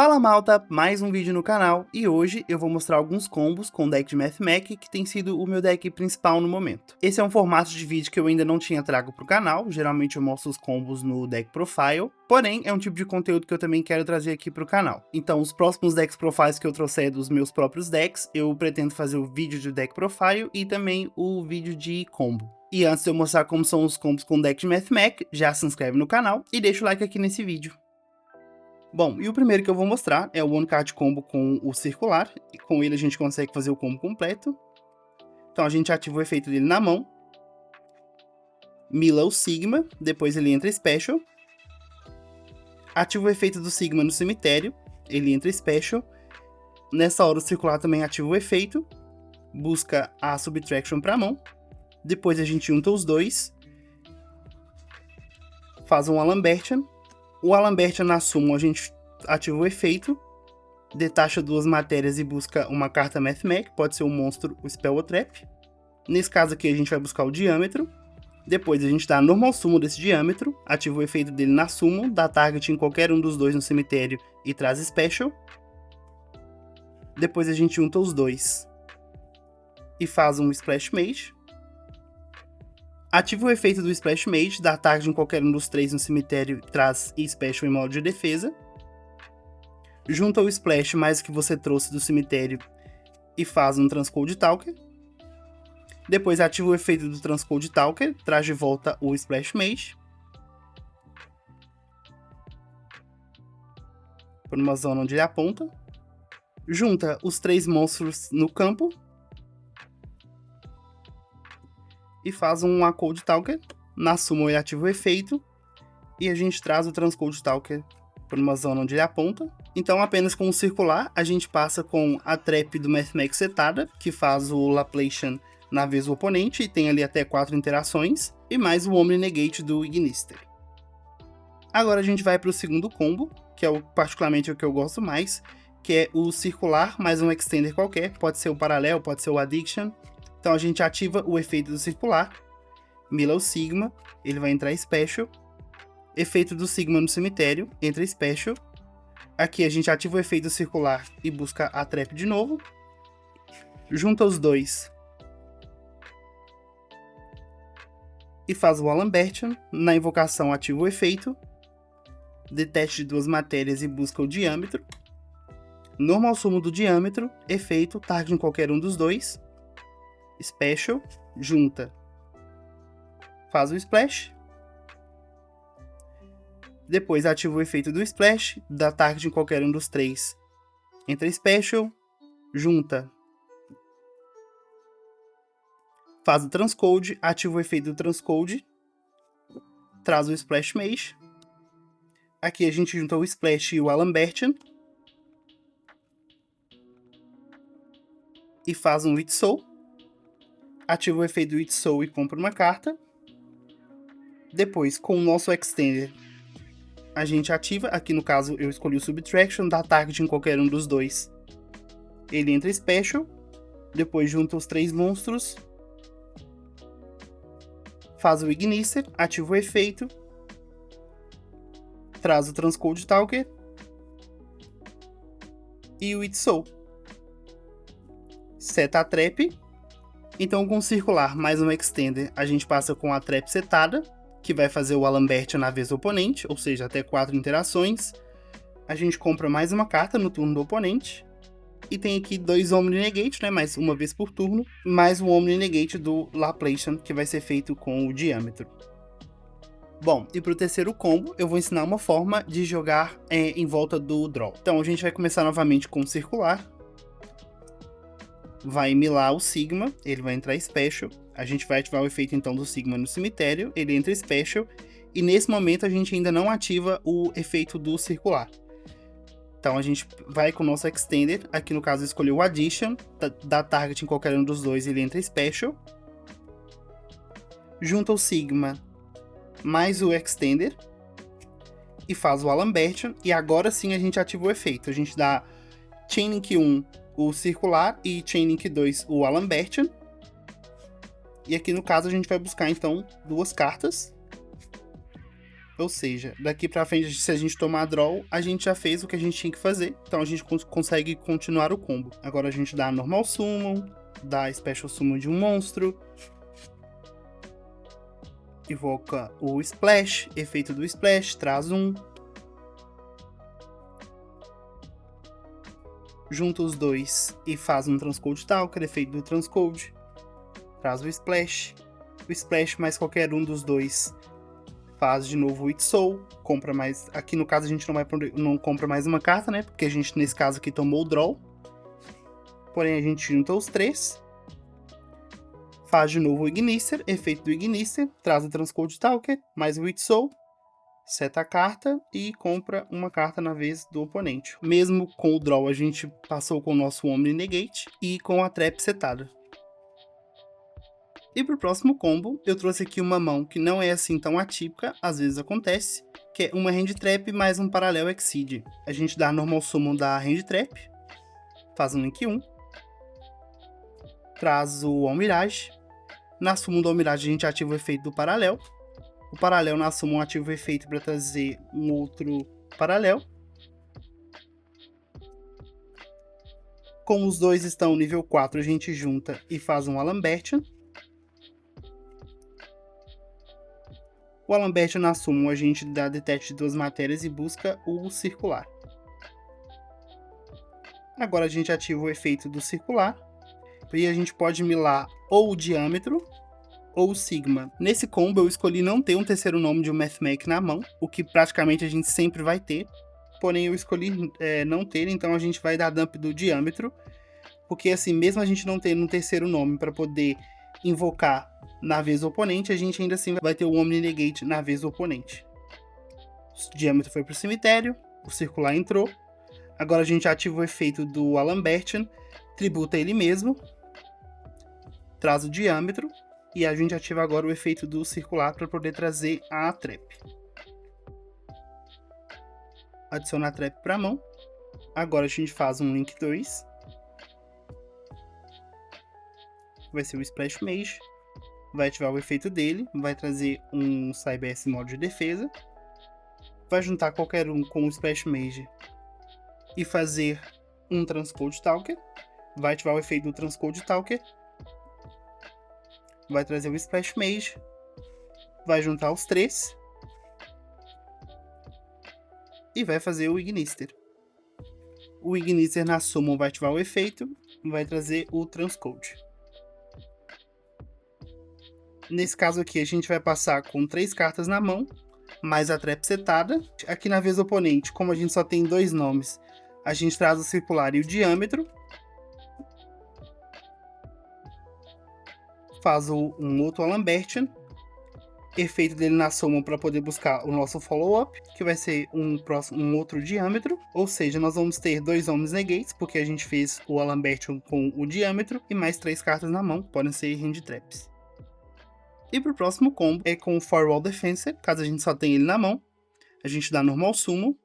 Fala malta, mais um vídeo no canal e hoje eu vou mostrar alguns combos com o deck de Mathmech que tem sido o meu deck principal no momento. Esse é um formato de vídeo que eu ainda não tinha trago pro canal, geralmente eu mostro os combos no deck profile, porém é um tipo de conteúdo que eu também quero trazer aqui pro canal. Então os próximos decks profiles que eu trouxer dos meus próprios decks, eu pretendo fazer o vídeo de deck profile e também o vídeo de combo. E antes de eu mostrar como são os combos com o deck de Mathmech, já se inscreve no canal e deixa o like aqui nesse vídeo. Bom, e o primeiro que eu vou mostrar é o One Card Combo com o Circular, e com ele a gente consegue fazer o combo completo. Então a gente ativa o efeito dele na mão, mila o Sigma, depois ele entra Special, ativa o efeito do Sigma no cemitério, ele entra Special, nessa hora o Circular também ativa o efeito, busca a Subtraction para a mão, depois a gente junta os dois, faz um Alambertian. O Alambertian na summon a gente ativa o efeito, detacha duas matérias e busca uma carta Mathmech, pode ser um monstro, o Spell ou Trap. Nesse caso aqui a gente vai buscar o Diâmetro, depois a gente dá a Normal Summon desse Diâmetro, ativa o efeito dele na summon, dá target em qualquer um dos dois no cemitério e traz Special. Depois a gente junta os dois e faz um Splash Mage. Ativa o efeito do Splash Mage, dá target em qualquer um dos três no cemitério e traz Special em modo de defesa. Junta o Splash mais o que você trouxe do cemitério e faz um Transcode Talker. Depois ativa o efeito do Transcode Talker, traz de volta o Splash Mage. Por uma zona onde ele aponta. Junta os três monstros no campo. E faz um Code Talker. Na summon ele ativa o efeito. E a gente traz o Transcode Talker por uma zona onde ele aponta. Então apenas com o Circular a gente passa com a Trap do Mathmech setada, que faz o Laplacian na vez do oponente e tem ali até 4 interações. E mais o Omni Negate do Ignister. Agora a gente vai para o segundo combo, que é particularmente o que eu gosto mais, que é o Circular mais um Extender qualquer, pode ser o Parallel, pode ser o Addiction. Então a gente ativa o efeito do Circular, mila o Sigma, ele vai entrar Special, efeito do Sigma no cemitério, entra Special, aqui a gente ativa o efeito do Circular e busca a Trap de novo, junta os dois e faz o Alambertian, na invocação ativa o efeito, deteste duas matérias e busca o Diâmetro, Normal Summon do Diâmetro, efeito, target em qualquer um dos dois, Special, junta, faz o Splash, depois ativa o efeito do Splash, dá target em qualquer um dos três, entra Special, junta, faz o Transcode, ativa o efeito do Transcode, traz o Splash Mage, aqui a gente junta o Splash e o Alambertian, e faz um It Soul, ativa o efeito do It Soul e compra uma carta. Depois, com o nosso Extender, a gente ativa, aqui no caso eu escolhi o Subtraction, dá target em qualquer um dos dois. Ele entra Special, depois junta os três monstros, faz o Ignister, ativa o efeito, traz o Transcode Talker e o It Soul. Seta a Trap. Então com o Circular mais um Extender, a gente passa com a Trap setada, que vai fazer o Alambertian na vez do oponente, ou seja, até 4 interações. A gente compra mais uma carta no turno do oponente. E tem aqui dois Omni Negate, né, mais uma vez por turno, mais o Omni Negate do Laplacian, que vai ser feito com o Diâmetro. Bom, e para o terceiro combo, eu vou ensinar uma forma de jogar em volta do Draw. Então a gente vai começar novamente com o Circular. Vai milar o Sigma, ele vai entrar Special, a gente vai ativar o efeito então do Sigma no cemitério, ele entra Special, e nesse momento a gente ainda não ativa o efeito do Circular. Então a gente vai com o nosso Extender, aqui no caso escolheu o Addition, dá target em qualquer um dos dois, ele entra Special, junta o Sigma mais o Extender, e faz o Alambertian, e agora sim a gente ativa o efeito, a gente dá Chainlink 1 o Circular e Chainlink 2 o Alambertian. E aqui no caso a gente vai buscar então duas cartas. Ou seja, daqui pra frente, se a gente tomar draw, a gente já fez o que a gente tinha que fazer. Então a gente consegue continuar o combo. Agora a gente dá normal summon, dá special summon de um monstro. Invoca o splash, efeito do splash, traz um. Junta os dois e faz um Transcode Talker, efeito do Transcode. Traz o splash. O splash mais qualquer um dos dois faz de novo o It Soul, compra mais. Aqui no caso a gente não compra mais uma carta, né? Porque a gente nesse caso aqui tomou o draw. Porém a gente junta os três. Faz de novo o Ignister, efeito do Ignister, traz o Transcode Talker, mais o It Soul, seta a carta e compra uma carta na vez do oponente. Mesmo com o draw a gente passou com o nosso Omni Negate e com a trap setada. E pro próximo combo, eu trouxe aqui uma mão que não é assim tão atípica, às vezes acontece, que é uma Hand Trap mais um Parallel Exceed. A gente dá normal summon da Hand Trap, faz um link 1, traz o Almirage. Na summon do Almirage a gente ativa o efeito do Paralel. O Paralel na summon ativa o efeito para trazer um outro Paralel. Como os dois estão nível 4, a gente junta e faz um Alambertian. O Alambertian na summon a gente dá detect de 2 matérias e busca o circular. Agora a gente ativa o efeito do circular. E a gente pode milar ou o diâmetro ou o sigma. Nesse combo eu escolhi não ter um terceiro nome de um Mathmech na mão, o que praticamente a gente sempre vai ter. Porém eu escolhi não ter, então a gente vai dar dump do diâmetro. Porque assim, mesmo a gente não tendo um terceiro nome para poder invocar na vez do oponente, a gente ainda assim vai ter o Omni Negate na vez do oponente. O diâmetro foi pro cemitério, o circular entrou. Agora a gente ativa o efeito do Alambertian, tributa ele mesmo, traz o diâmetro e a gente ativa agora o efeito do circular para poder trazer a trap. Adiciona a trap para a mão. Agora a gente faz um link 2. Vai ser o Splash Mage. Vai ativar o efeito dele, vai trazer um CyberS modo de defesa. Vai juntar qualquer um com o Splash Mage e fazer um Transcode Talker. Vai ativar o efeito do Transcode Talker. Vai trazer o Splash Mage. Vai juntar os três. E vai fazer o Ignister. O Ignister na summon vai ativar o efeito. Vai trazer o Transcode. Nesse caso aqui a gente vai passar com 3 cartas na mão. Mais a trap setada. Aqui na vez do oponente, como a gente só tem 2 nomes, a gente traz o circular e o diâmetro. Faz um outro Alambertian. Efeito dele na summon para poder buscar o nosso follow-up, que vai ser um outro diâmetro. Ou seja, nós vamos ter 2 Omnis Negates, porque a gente fez o Alambertian com o diâmetro, e mais 3 cartas na mão, podem ser Hand Traps. E pro próximo combo é com o Firewall Defenser, caso a gente só tenha ele na mão. A gente dá normal summon,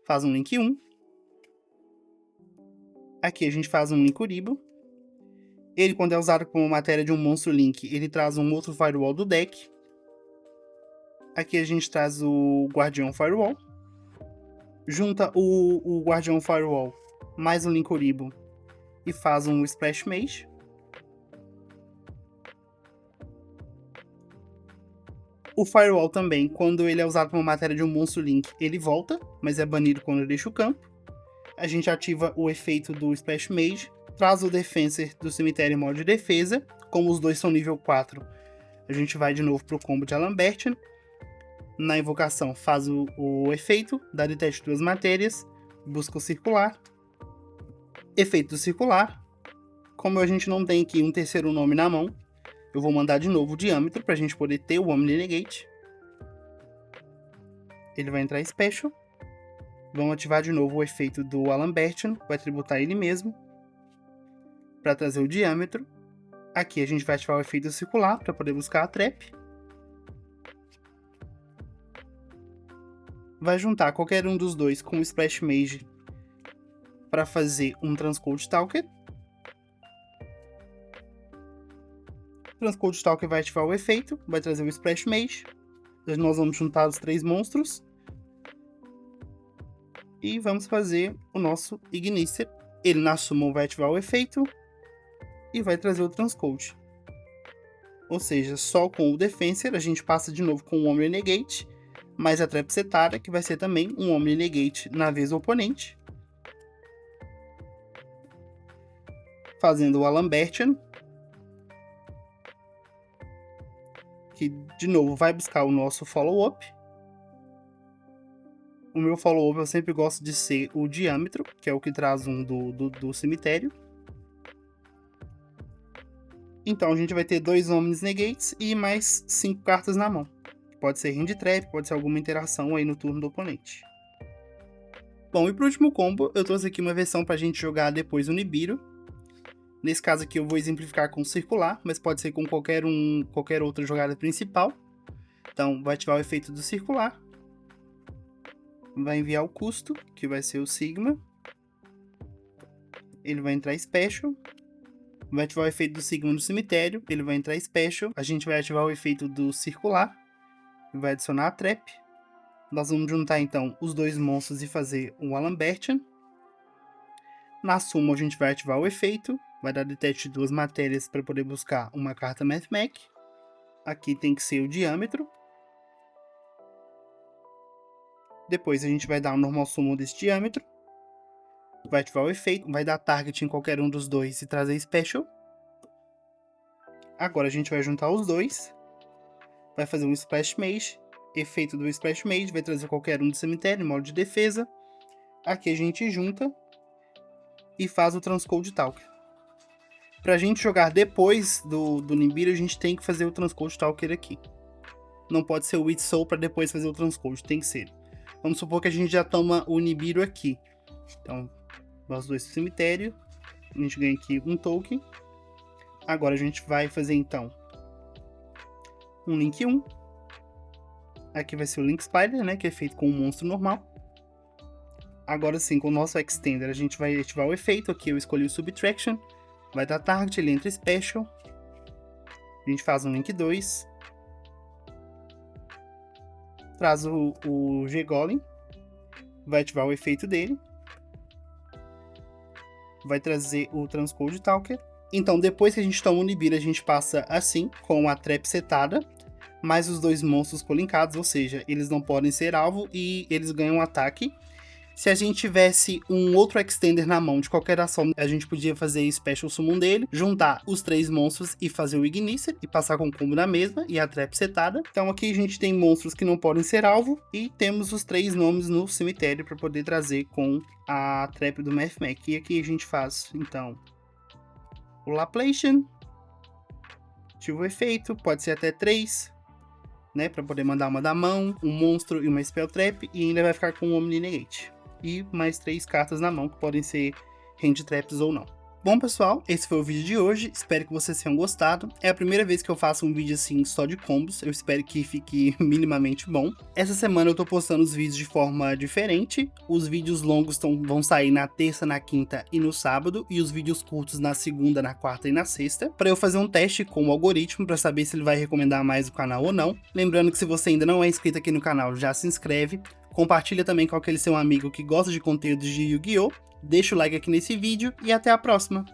faz um link 1. Aqui a gente faz um link Uribo. Ele, quando é usado como matéria de um monstro link, ele traz um outro Firewall do deck. Aqui a gente traz o Guardião Firewall. Junta o Guardião Firewall mais um link Uribo e faz um Splash Mage. O Firewall também, quando ele é usado como matéria de um monstro link, ele volta, mas é banido quando ele deixa o campo. A gente ativa o efeito do Splash Mage, traz o Defensor do cemitério em modo de defesa. Como os dois são nível 4, a gente vai de novo pro combo de Alambertian. Na invocação faz o efeito, dá detect 2 matérias, busca o circular. Efeito do circular. Como a gente não tem aqui um terceiro nome na mão, eu vou mandar de novo o diâmetro para a gente poder ter o Omni Negate. Ele vai entrar em Special. Vamos ativar de novo o efeito do Alambertian, vai tributar ele mesmo para trazer o diâmetro. Aqui a gente vai ativar o efeito circular para poder buscar a trap. Vai juntar qualquer um dos dois com o Splash Mage para fazer um Transcode Talker. O Transcode Talker vai ativar o efeito, vai trazer o Splash Mage. nós vamos juntar os 3 monstros. E vamos fazer o nosso Ignicer. Ele na summon vai ativar o efeito e vai trazer o Transcode. Ou seja, só com o Defenser a gente passa de novo com o Omni Negate, mais a Trap setada, que vai ser também um Omni Negate na vez do oponente. Fazendo o Alambertian, que de novo vai buscar o nosso follow-up. O meu follow-up eu sempre gosto de ser o Diâmetro, que é o que traz um do cemitério. Então a gente vai ter 2 Omnis Negates e mais 5 cartas na mão. Pode ser Hand Trap, pode ser alguma interação aí no turno do oponente. Bom, e pro último combo, eu trouxe aqui uma versão pra gente jogar depois o Nibiru. Nesse caso aqui eu vou exemplificar com circular, mas pode ser com qualquer outra jogada principal. Então vai ativar o efeito do circular. Vai enviar o custo, que vai ser o Sigma. Ele vai entrar Special. Vai ativar o efeito do Sigma no cemitério. Ele vai entrar Special. A gente vai ativar o efeito do circular. Vai adicionar a Trap. Nós vamos juntar então os 2 monstros e fazer um Alambertian. Na suma a gente vai ativar o efeito. Vai dar detect de 2 matérias para poder buscar uma carta Mathmech. Aqui tem que ser o Diâmetro. Depois a gente vai dar um normal summon desse Diâmetro. Vai ativar o efeito. Vai dar target em qualquer um dos 2 e trazer Special. Agora a gente vai juntar os 2. Vai fazer um Splash Mage. Efeito do Splash Mage. Vai trazer qualquer um do cemitério em modo de defesa. Aqui a gente junta. E faz o Transcode Talker. Pra gente jogar depois do Nibiru, a gente tem que fazer o Transcode Talker aqui. Não pode ser o Witch Soul pra depois fazer o Transcode. Tem que ser. Vamos supor que a gente já toma o Nibiru aqui. Então, nós 2 pro cemitério. A gente ganha aqui um token. Agora a gente vai fazer então um Link 1. Aqui vai ser o Link Spider, né? Que é feito com um monstro normal. Agora sim, com o nosso Extender, a gente vai ativar o efeito. Aqui eu escolhi o Subtraction. Vai dar target, ele entra Special. A gente faz um Link 2. Traz o G-Golem. Vai ativar o efeito dele. Vai trazer o Transcode Talker. Então, depois que a gente toma o Nibiru, a gente passa assim, com a Trap setada, mais os 2 monstros colincados, ou seja, eles não podem ser alvo e eles ganham um ataque. Se a gente tivesse um outro Extender na mão de qualquer ação, a gente podia fazer Special Summon dele, juntar os 3 monstros e fazer o Ignicer, e passar com o combo na mesma, e a Trap setada. Então aqui a gente tem monstros que não podem ser alvo, e temos os 3 nomes no cemitério para poder trazer com a Trap do Mathmech. E aqui a gente faz, então, o Laplacian, ativa o efeito, pode ser até 3, né, para poder mandar uma da mão, um monstro e uma Spell Trap, e ainda vai ficar com o Omni Negate. E mais 3 cartas na mão, que podem ser Hand Traps ou não. Bom, pessoal, esse foi o vídeo de hoje, espero que vocês tenham gostado. É a primeira vez que eu faço um vídeo assim só de combos, eu espero que fique minimamente bom. Essa semana eu tô postando os vídeos de forma diferente, os vídeos longos vão sair na terça, na quinta e no sábado, e os vídeos curtos na segunda, na quarta e na sexta, para eu fazer um teste com o algoritmo para saber se ele vai recomendar mais o canal ou não. Lembrando que se você ainda não é inscrito aqui no canal, já se inscreve, compartilha também com aquele seu amigo que gosta de conteúdos de Yu-Gi-Oh! Deixa o like aqui nesse vídeo e até a próxima!